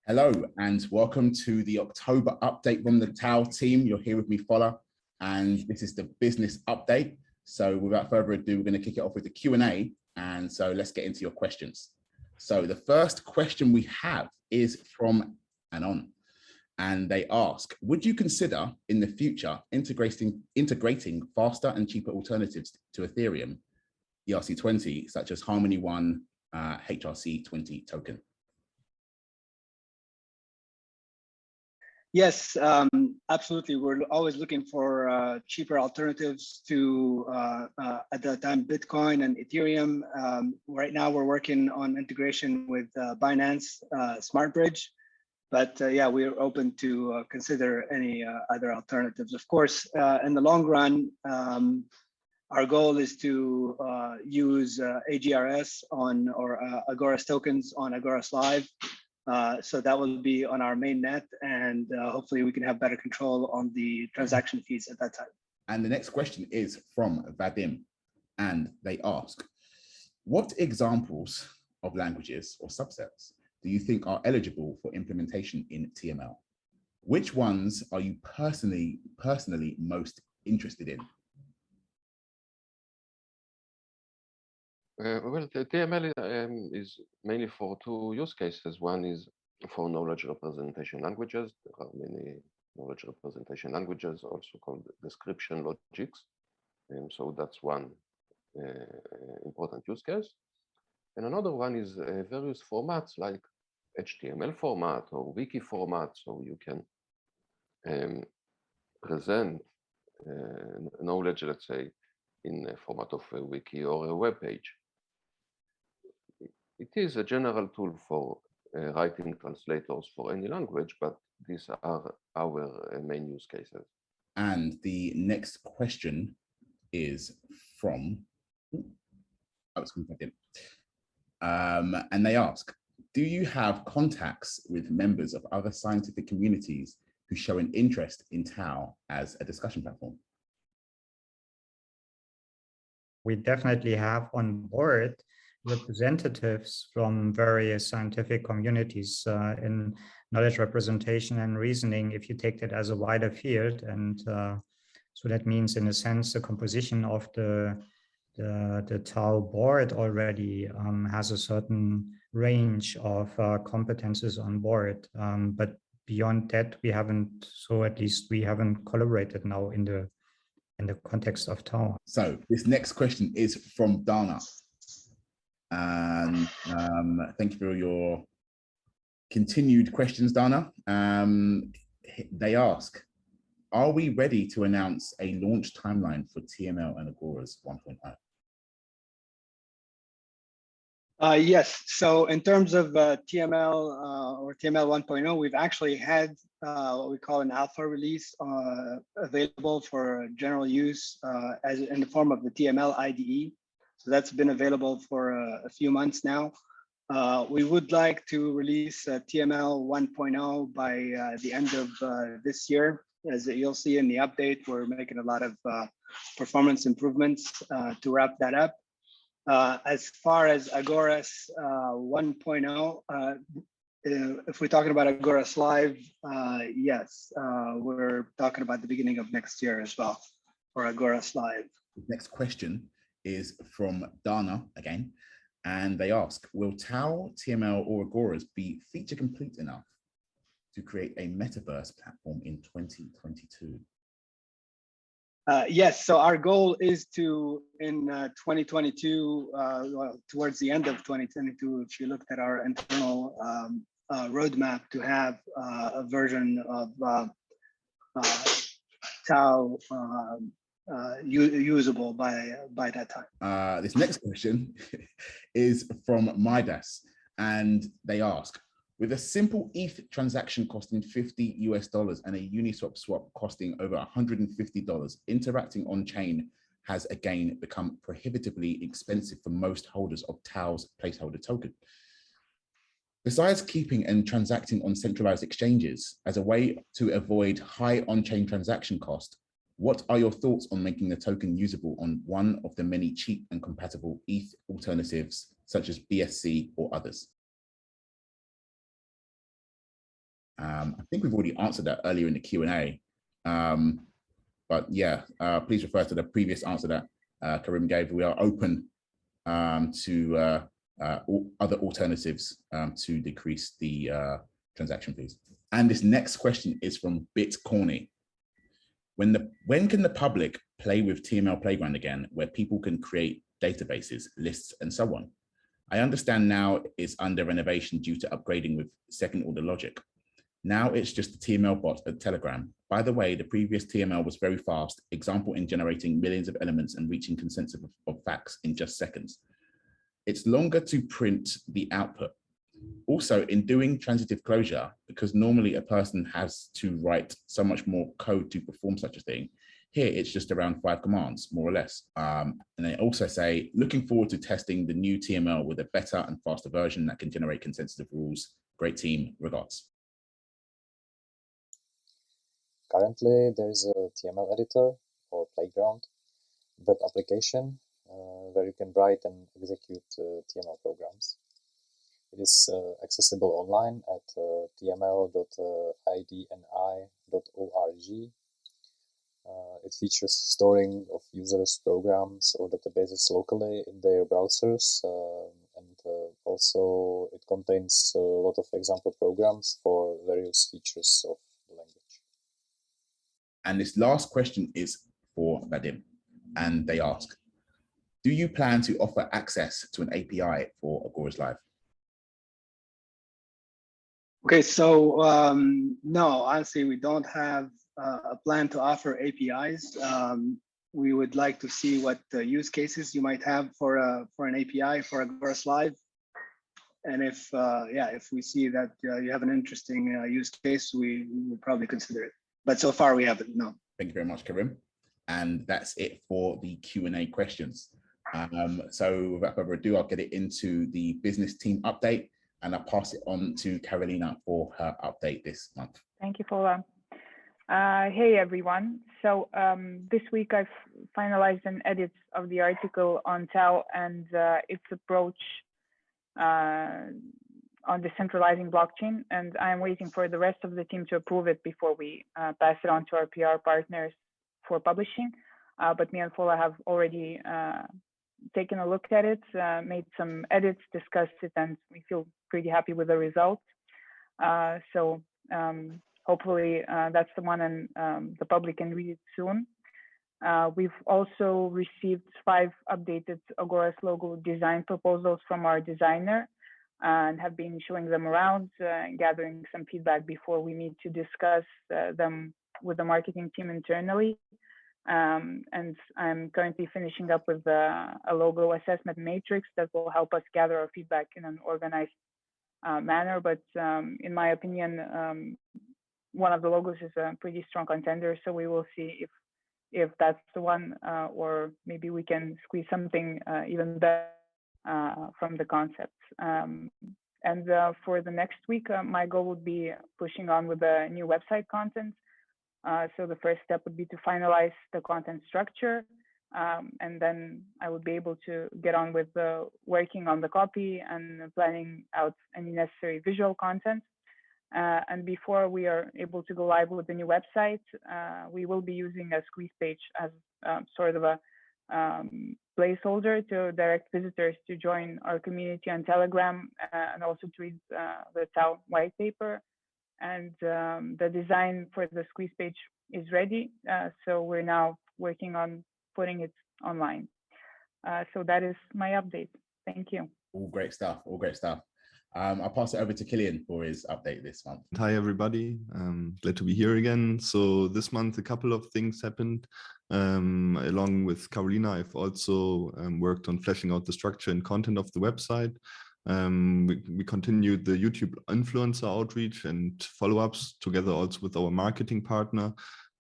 Hello and welcome to the October update from the TAO team. You're here with me, Fola, and this is the business update. So without further ado, we're going to kick it off with the Q&A. And so let's get into your questions. So the first question we have is from Anon, and they ask, would you consider in the future integrating faster and cheaper alternatives to Ethereum, ERC20, such as Harmony One, HRC20 token? Yes, absolutely. We're always looking for cheaper alternatives to, at that time, Bitcoin and Ethereum. Right now, we're working on integration with Binance Smart Bridge. But yeah, we're open to consider any other alternatives. Of course, in the long run, our goal is to use AGRS on or Agoras tokens on Agoras Live. So that will be on our main net, and hopefully we can have better control on the transaction fees at that time. And the next question is from Vadim, and they ask, what examples of languages or subsets do you think are eligible for implementation in TML? Which ones are you personally most interested in? Well, the TML is mainly for two use cases. One is for knowledge representation languages. There are many knowledge representation languages, also called description logics. So that's one important use case. And another one is various formats like HTML format or wiki format. So you can present knowledge, let's say, in a format of a wiki or a web page. It is a general tool for writing translators for any language, but these are our main use cases. And the next question is from, and they ask, do you have contacts with members of other scientific communities who show an interest in TAO as a discussion platform? We definitely have on board representatives from various scientific communities in knowledge representation and reasoning, if you take that as a wider field. And so that means, in a sense, the composition of the TAO board already has a certain range of competences on board. But beyond that, we haven't, so at least we haven't collaborated now in the context of TAO. So this next question is from Dana. And thank you for your continued questions, Dana. They ask, are we ready to announce a launch timeline for TML and Agoras 1.0? Yes, so in terms of TML or TML 1.0, we've actually had what we call an alpha release available for general use as in the form of the TML IDE. So that's been available for a few months now. We would like to release TML 1.0 by the end of this year. As you'll see in the update, we're making a lot of performance improvements to wrap that up. As far as Agoras 1.0, if we're talking about Agoras Live, yes, we're talking about the beginning of next year as well for Agoras Live. Next question is from Dana again, and they ask, will TAO, TML, or Agoras be feature complete enough to create a metaverse platform in 2022? Yes, so our goal is to, in 2022, well, towards the end of 2022, if you looked at our internal roadmap, to have a version of TAO usable by that time. This next question is from Midas, and they ask, with a simple ETH transaction costing $50 US and a Uniswap swap costing over $150, interacting on chain has again become prohibitively expensive for most holders of TAO's placeholder token. Besides keeping and transacting on centralized exchanges as a way to avoid high on-chain transaction cost, what are your thoughts on making the token usable on one of the many cheap and compatible ETH alternatives, such as BSC or others? I think we've already answered that earlier in the Q&A. But yeah, please refer to the previous answer that Karim gave. We are open to other alternatives to decrease the transaction fees. And this next question is from Bitcorny. When can the public play with TML Playground again, where people can create databases, lists, and so on? I understand now it's under renovation due to upgrading with second order logic. Now it's just the TML bot at Telegram. By the way, the previous TML was very fast, example in generating millions of elements and reaching consensus of facts in just seconds. It's longer to print the output. Also, in doing transitive closure, because normally a person has to write so much more code to perform such a thing, here it's just around 5 commands, more or less. And they also say, looking forward to testing the new TML with a better and faster version that can generate consensus rules. Great team, regards. Currently, there is a TML editor or Playground web application where you can write and execute TML programs. It is accessible online at tml.idni.org. It features storing of users' programs or databases locally in their browsers, and also it contains a lot of example programs for various features of the language. And this last question is for Vadim, and they ask, do you plan to offer access to an API for Agorist Live? Okay, so no, honestly, we don't have a plan to offer APIs. We would like to see what use cases you might have for an API for Agorist Live, and if we see that you have an interesting use case, we will probably consider it. But so far we haven't. No. Thank you very much, Karim. And that's it for the Q&A questions. So without further ado, I'll get it into the business team update, and I'll pass it on to Carolina for her update this month. Thank you, Fola. Hey, everyone. So this week I've finalized an edit of the article on TAO and its approach on decentralizing blockchain, and I'm waiting for the rest of the team to approve it before we pass it on to our PR partners for publishing. But me and Fola have already taken a look at it, made some edits, discussed it, and we feel pretty happy with the results. So hopefully that's the one, and the public can read it soon. We've also received 5 updated Agorist logo design proposals from our designer, and have been showing them around, gathering some feedback before we need to discuss them with the marketing team internally. And I'm currently finishing up with a logo assessment matrix that will help us gather our feedback in an organized manner. But in my opinion, one of the logos is a pretty strong contender, so we will see if that's the one, or maybe we can squeeze something even better from the concepts. And for the next week, my goal would be pushing on with the new website content. So the first step would be to finalize the content structure, and then I would be able to get on with working on the copy and planning out any necessary visual content. And before we are able to go live with the new website, we will be using a squeeze page as sort of a placeholder to direct visitors to join our community on Telegram, and also to read the TAO white paper. And the design for the squeeze page is ready, so we're now working on putting it online. So that is my update. Thank you. All great stuff, all great stuff. I'll pass it over to Killian for his update this month. Hi, everybody. Glad to be here again. So this month, a couple of things happened. Along with Carolina, I've also worked on fleshing out the structure and content of the website. We continued the YouTube influencer outreach and follow-ups together also with our marketing partner.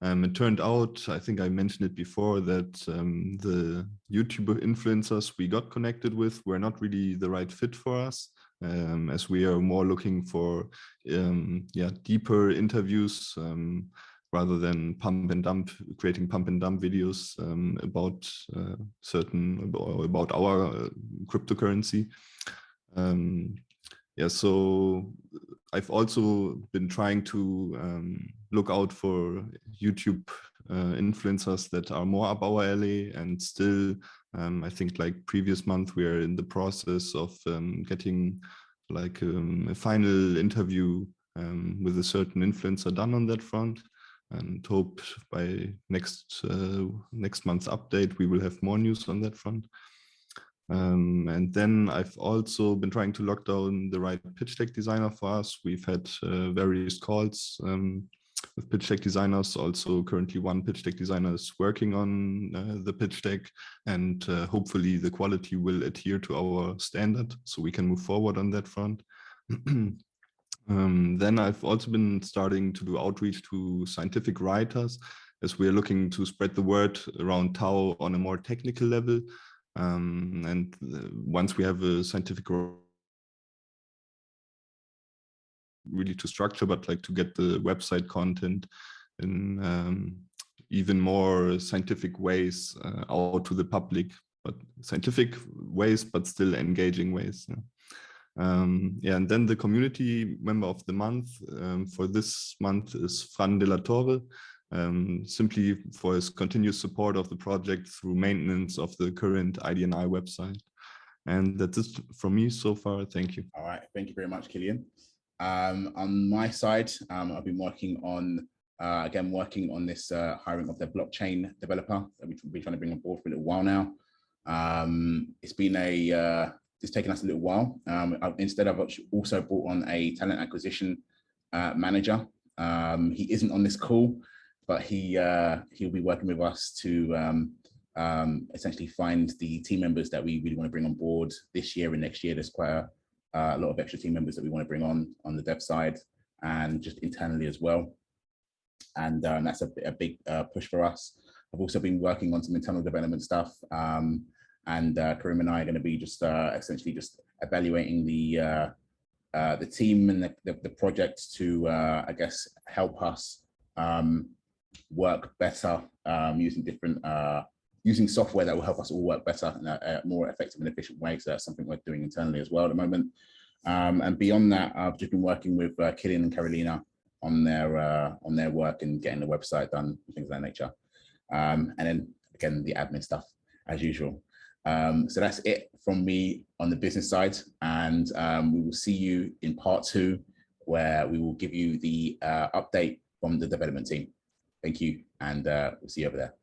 It turned out, I think I mentioned it before, that the YouTube influencers we got connected with were not really the right fit for us, as we are more looking for deeper interviews rather than creating pump and dump videos about our cryptocurrency. So I've also been trying to look out for YouTube influencers that are more up our alley, and still, I think like previous month, we are in the process of getting like a final interview with a certain influencer done on that front, and hope by next month's update we will have more news on that front. And then I've also been trying to lock down the right pitch deck designer for us. We've had various calls with pitch deck designers. Also currently one pitch deck designer is working on the pitch deck, and hopefully the quality will adhere to our standard so we can move forward on that front. Then I've also been starting to do outreach to scientific writers, as we are looking to spread the word around Tau on a more technical level. And once we have a scientific really to structure, but like to get the website content in even more scientific ways out to the public, but scientific ways, but still engaging ways. Yeah, and then the community member of the month for this month is Fran de la Torre, simply for his continuous support of the project through maintenance of the current IDNI website. And that's it from me so far. Thank you. All right, thank you very much, Killian. On my side, I've been working on, working on this hiring of the blockchain developer that we've been trying to bring on board for a little while now. It's been it's taken us a little while. Instead, I've also brought on a talent acquisition manager. He isn't on this call, but he'll be working with us to essentially find the team members that we really want to bring on board this year and next year. There's quite a lot of extra team members that we want to bring on the dev side and just internally as well. And that's a big push for us. I've also been working on some internal development stuff. And Karim and I are going to be just essentially just evaluating the team and the project to, I guess, help us work better using different using software that will help us all work better in a more effective and efficient way. So that's something we're doing internally as well at the moment. And beyond that, I've just been working with Killian and Carolina on their work and getting the website done and things of that nature. And then again, the admin stuff as usual. So that's it from me on the business side, and we will see you in part 2, where we will give you the update from the development team. Thank you, and we'll see you over there.